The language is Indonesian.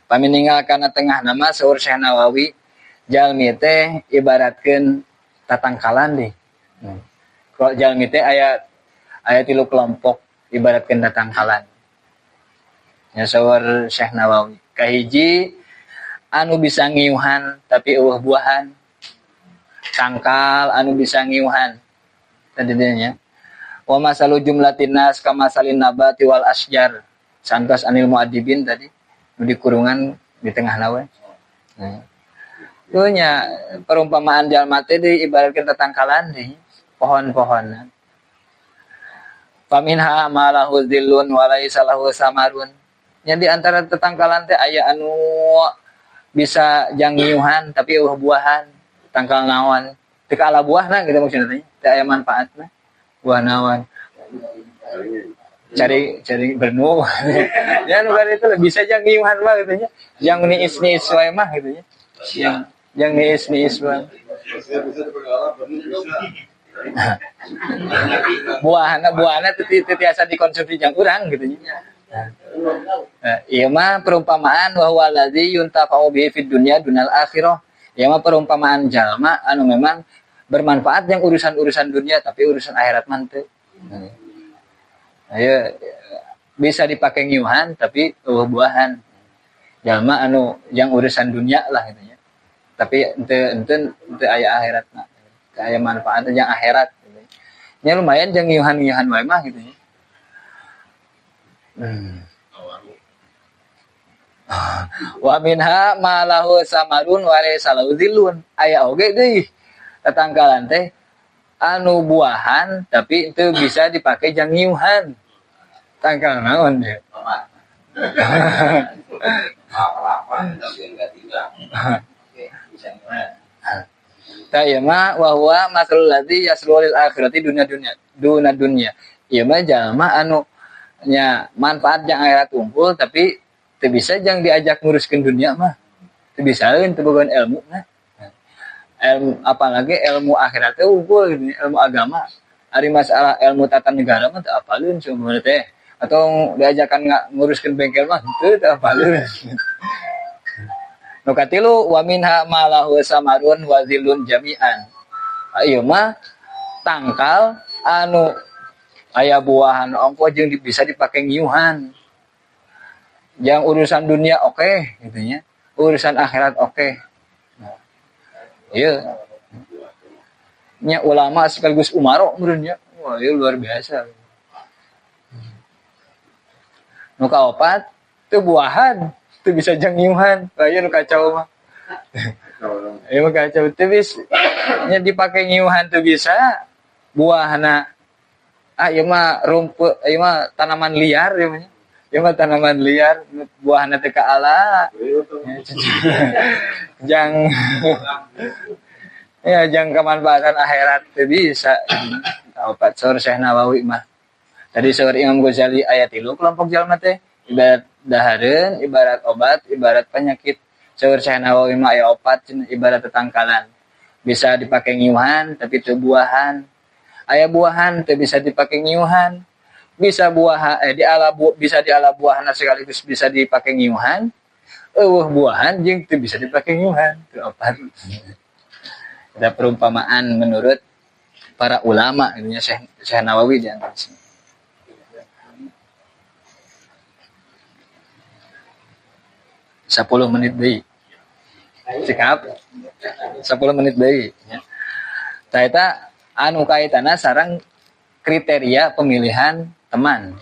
Pamininggal kana tengah nama saur Syekh Nawawi jalmi teh ibaratkeun tatangkalan deui. Kalau jalmi teh aya 3 kelompok ibaratkeun tatangkalan. Ya saur Syekh Nawawi. Kahiji anu bisa ngiuhan tapi eueuh buahan. Tangkal anu bisa ngiuhan. Tadi nya. Wa masalu jumlatin nas kamasalin nabati wal asjar. Santos anil muadibin tadi di kurungan di tengah nawe. Nya perumpamaan jalma teh diibaratkeun tatangkalan deui, pohon-pohonan. Faminha malahu dhillun wa laisa lahu samarun. Nya di antara tatangkalan teh aya anu bisa jangiuhan tapi eueuh buahan, tangkal naon. Teu kaala buahna gitu maksudna teh. Teu aya manfaatna. Buah naon. Cari bernu. Ya nu itu bisa jangiuhan mah gitu nya. Yang niis wae mah gitu nya. Yang niis mah. Buahna teu tiasa dikonsumsi jeung urang gitu nya. Ieu mah perumpamaan wa huwa allazi yuntafa'u bihi fid dunya dunal akhirah. Ieu mah perumpamaan jalma anu memang bermanfaat yang urusan dunia tapi urusan akhirat mah teu. Ayo bisa dipakai ngiuhan tapi buahan. Jalma anu yang urusan dunia lah gitu ya. Tapi ente aya akhiratna. Teu aya manfaat yang akhirat gitu. Nya lumayan jeung ngiuhan wae mah gitu ya. Wa minha ma lahu samarun wa laysa lahu dhillun. Aya oge deui tatangkalan teh anu buahan tapi itu bisa dipakai jeung ngiuhan. Tangkal naon ya? Ta ieu mah wa huwa masalul ladzi yasrulil akhirati dunya. Ieu mah jalma anu nya manfaat yang akhirat unggul tapi teu bisa jeung diajak nguruskeun dunia mah. Teu bisaeun teu bogaan ilmu nah. Ilmu apalagi ilmu akhirat teh unggul ilmu agama. Ari masalah ilmu tata negara mah teu apaleun seumur teh. Atau diajakan nguruskeun bengkel mah teu apaleun. Nu katilu wa minha ma lahu samarun wa zillun jami'an. Ieu mah tangkal anu aya buahan ongko jeung bisa dipake ngiuhan. Yang urusan dunia oke gitu nya. Urusan akhirat oke. Ieu. Nya ulama sekaligus umaro meureun nya. Wah, ieu luar biasa. Nu kaopat teu buahan, teu bisa jangiuhan. Aya nu kacau mah. Ieu mah kacau teu bisa. Nya dipake ngiuhan teu bisa. Buahna ieu mah rumput, ieu mah tanaman liar ieu mah. Ieu mah tanaman liar, buahna teu kaala. Jang ya jang kemanfaatan akhirat teu bisa. Kaopat saur Syekh Nawawi mah. Tadi saur Imam Ghazali ayat 3 kelompok jalma teh ibarat dahareun, ibarat obat, ibarat penyakit. Saur Syekh Nawawi mah aya 4 ibarat tetangkalan. Bisa dipakai ngiuhan tapi teu buahan. Aya buahan teu bisa dipakai ngiuhan. Bisa bisa diala buahan sekaligus bisa dipakai ngiuhan. Eueuh buahan jeung teu bisa dipakai ngiuhan. Teu 4. Ada perumpamaan menurut para ulama ininya Syekh Nawawi di antara sini. 10 menit deui. Sikap 10 menit deui nya. Tah eta anu kaitana sareng kriteria pemilihan teman.